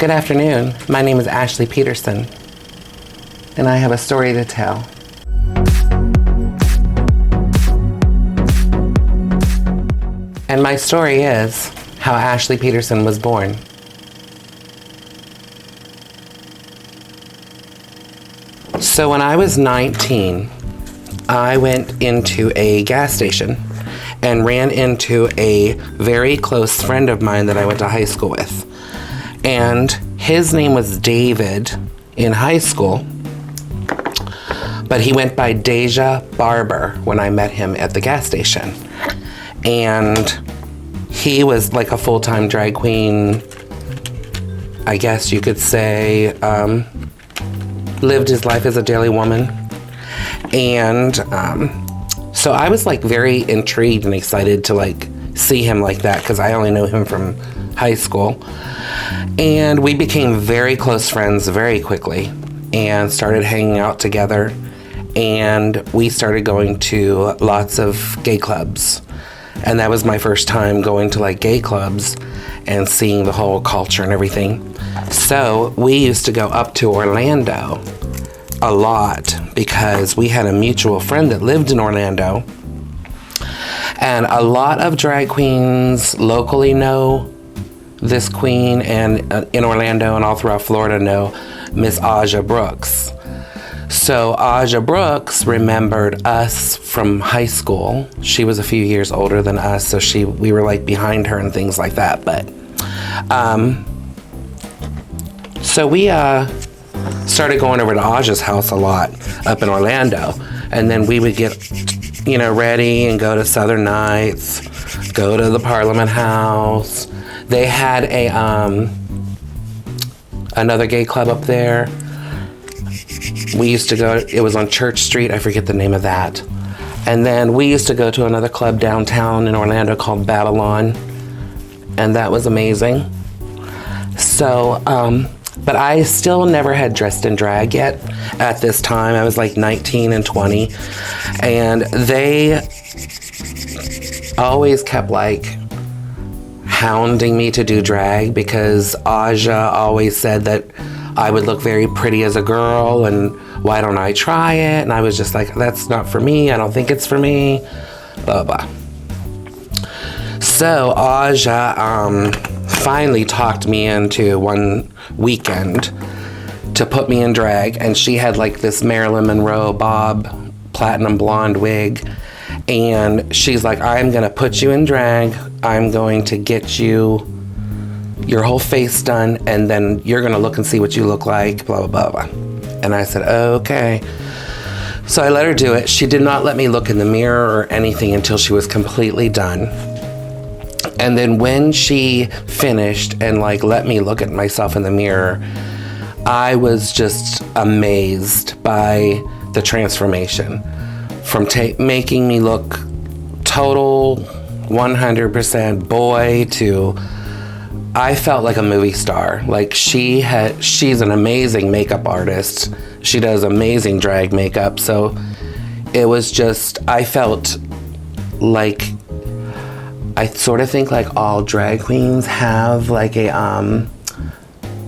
Good afternoon. My name is Ashley Peterson, and I have a story to tell. And my story is how Ashley Peterson was born. So when I was 19, I went into a gas station and ran into a very close friend of mine that I went to high school with. And his name was David in high school, but he went by Deja Barber when I met him at the gas station. And he was like a full-time drag queen, I guess you could say, lived his life as a daily woman. And so I was like very intrigued and excited to like see him like that because I only knew him from high school. And we became very close friends very quickly and started hanging out together. And we started going to lots of gay clubs. And that was my first time going to like gay clubs and seeing the whole culture and everything. So we used to go up to Orlando a lot because we had a mutual friend that lived in Orlando. And a lot of drag queens locally know this queen, and in Orlando and all throughout Florida know Miss Aja Brooks. So Aja Brooks remembered us from high school. She was a few years older than us, so we were like behind her and things like that. But so we started going over to Aja's house a lot up in Orlando, and then we would get ready and go to Southern Nights, go to the Parliament House. They had another gay club up there. We used to go, it was on Church Street, I forget the name of that. And then we used to go to another club downtown in Orlando called Babylon, and that was amazing. So, but I still never had dressed in drag yet at this time. I was like 19 and 20, and they always kept like hounding me to do drag because Aja always said that I would look very pretty as a girl and why don't I try it? And I was just like, that's not for me. I don't think it's for me. Blah, blah. So Aja finally talked me into one weekend to put me in drag. And she had like this Marilyn Monroe bob platinum blonde wig. And she's like, I'm going to put you in drag. I'm going to get you your whole face done, and then you're going to look and see what you look like, blah, blah, blah, blah. And I said, okay. So I let her do it. She did not let me look in the mirror or anything until she was completely done. And then when she finished and like let me look at myself in the mirror, I was just amazed by the transformation from making me look total 100% boy to I felt like a movie star. Like she's an amazing makeup artist. She does amazing drag makeup. So it was just, I felt like, I sort of think like all drag queens have like a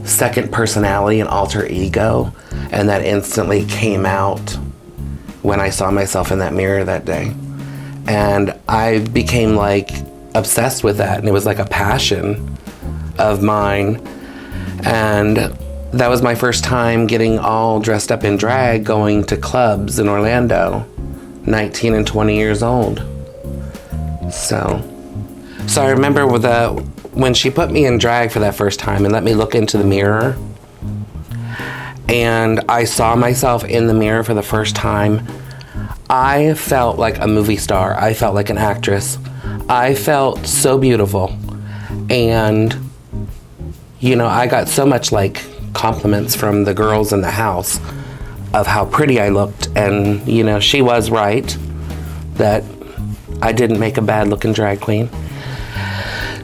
second personality, an alter ego. And that instantly came out when I saw myself in that mirror that day. And I became like obsessed with that. And it was like a passion of mine. And that was my first time getting all dressed up in drag, going to clubs in Orlando, 19 and 20 years old. So I remember when she put me in drag for that first time and let me look into the mirror, and I saw myself in the mirror for the first time, I felt like a movie star. I felt like an actress. I felt so beautiful. And I got so much like compliments from the girls in the house of how pretty I looked. And, she was right that I didn't make a bad looking drag queen.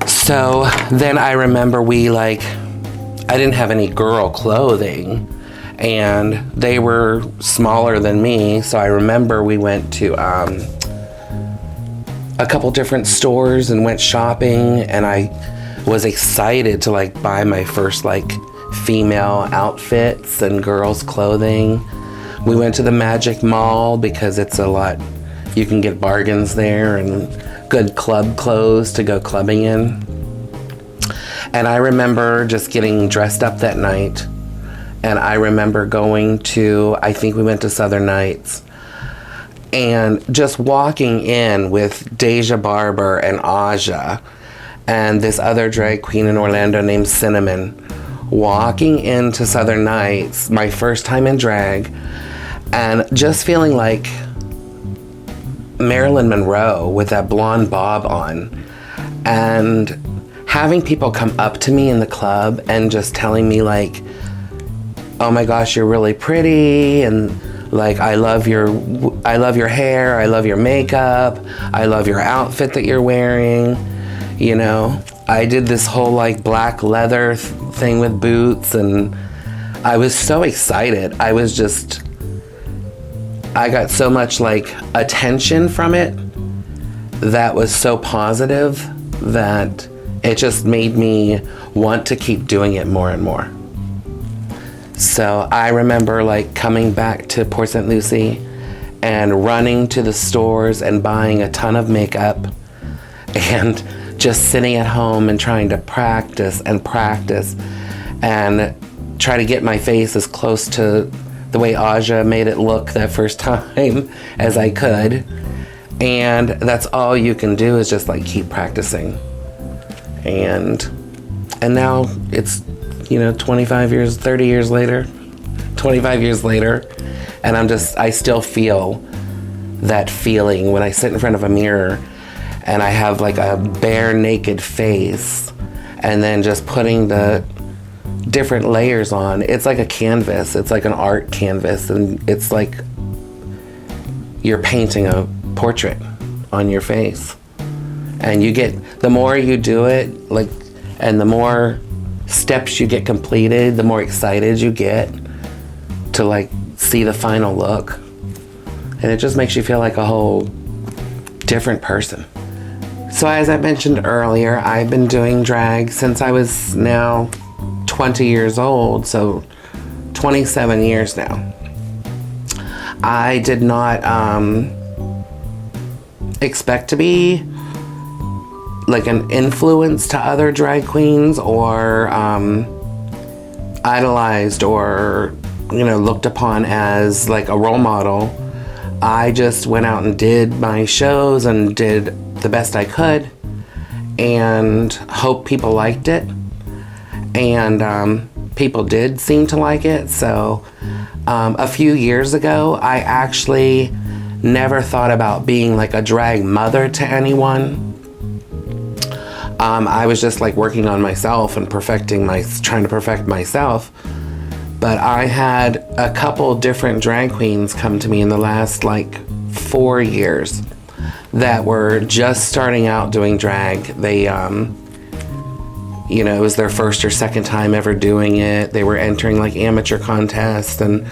So then I remember I didn't have any girl clothing and they were smaller than me. So I remember we went to a couple different stores and went shopping, and I was excited to buy my first female outfits and girls' clothing. We went to the Magic Mall because it's a lot, you can get bargains there and good club clothes to go clubbing in. And I remember just getting dressed up that night. And I remember going to, I think we went to Southern Nights, and just walking in with Deja Barber and Aja and this other drag queen in Orlando named Cinnamon, walking into Southern Nights, my first time in drag, and just feeling like Marilyn Monroe with that blonde bob on, and having people come up to me in the club and just telling me like, oh my gosh, you're really pretty, and like, I love your hair, I love your makeup, I love your outfit that you're wearing. You know, I did this whole like black leather thing with boots, and I was so excited. I got so much like attention from it that was so positive that it just made me want to keep doing it more and more. So I remember like coming back to Port St. Lucie and running to the stores and buying a ton of makeup and just sitting at home and trying to practice and try to get my face as close to the way Aja made it look that first time as I could. And that's all you can do is just like keep practicing. And now it's, 25 years, 30 years later, 25 years later, and I still feel that feeling when I sit in front of a mirror and I have like a bare naked face, and then just putting the different layers on. It's like a canvas. It's like an art canvas, and it's like you're painting a portrait on your face. And the more you do it, like, and the more steps you get completed, the more excited you get to like see the final look. And it just makes you feel like a whole different person. So as I mentioned earlier, I've been doing drag since I was now 20 years old, so 27 years now. I did not expect to be like an influence to other drag queens or idolized or looked upon as like a role model. I just went out and did my shows and did the best I could and hope people liked it, and people did seem to like it. So a few years ago, I actually never thought about being like a drag mother to anyone. I was just like working on myself and trying to perfect myself. But I had a couple different drag queens come to me in the last like 4 years that were just starting out doing drag. They, it was their first or second time ever doing it. They were entering like amateur contests, and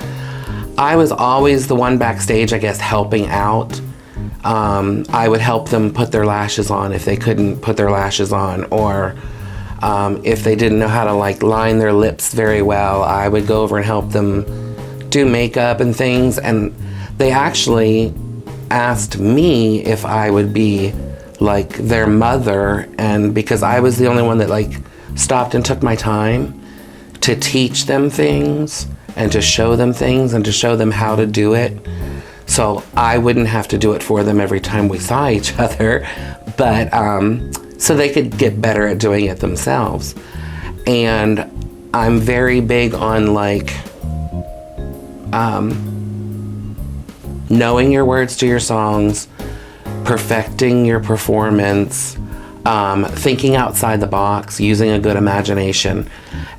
I was always the one backstage, I guess, helping out. I would help them put their lashes on if they couldn't put their lashes on, or if they didn't know how to like line their lips very well, I would go over and help them do makeup and things. And they actually asked me if I would be like their mother, and because I was the only one that like stopped and took my time to teach them things and to show them things and to show them how to do it. So I wouldn't have to do it for them every time we saw each other, but so they could get better at doing it themselves. And I'm very big on like knowing your words to your songs, perfecting your performance, thinking outside the box, using a good imagination.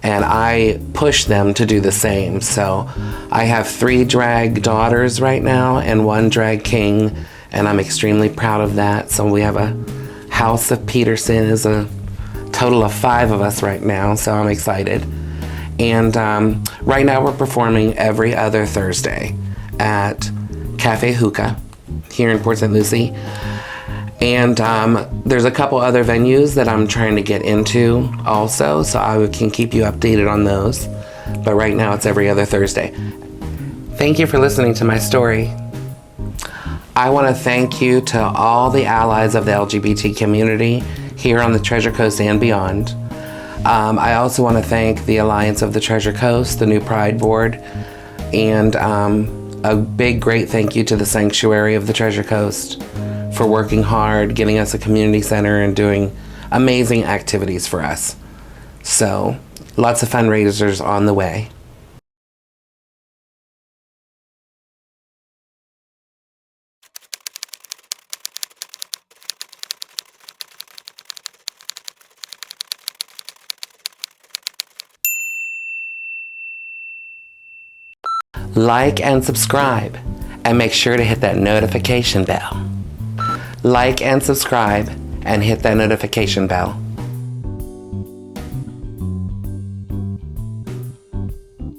And I push them to do the same. So I have 3 drag daughters right now and 1 drag king, and I'm extremely proud of that. So we have a house of Peterson, is a total of 5 of us right now, so I'm excited. And right now we're performing every other Thursday at Cafe Hookah here in Port St. Lucie. And there's a couple other venues that I'm trying to get into also, so I can keep you updated on those. But right now it's every other Thursday. Thank you for listening to my story. I want to thank you to all the allies of the LGBT community here on the Treasure Coast and beyond. I also want to thank the Alliance of the Treasure Coast, the new Pride Board, and a big, great thank you to the Sanctuary of the Treasure Coast for working hard, getting us a community center, and doing amazing activities for us. So, lots of fundraisers on the way. Like and subscribe, and make sure to hit that notification bell. Like and subscribe, and hit that notification bell.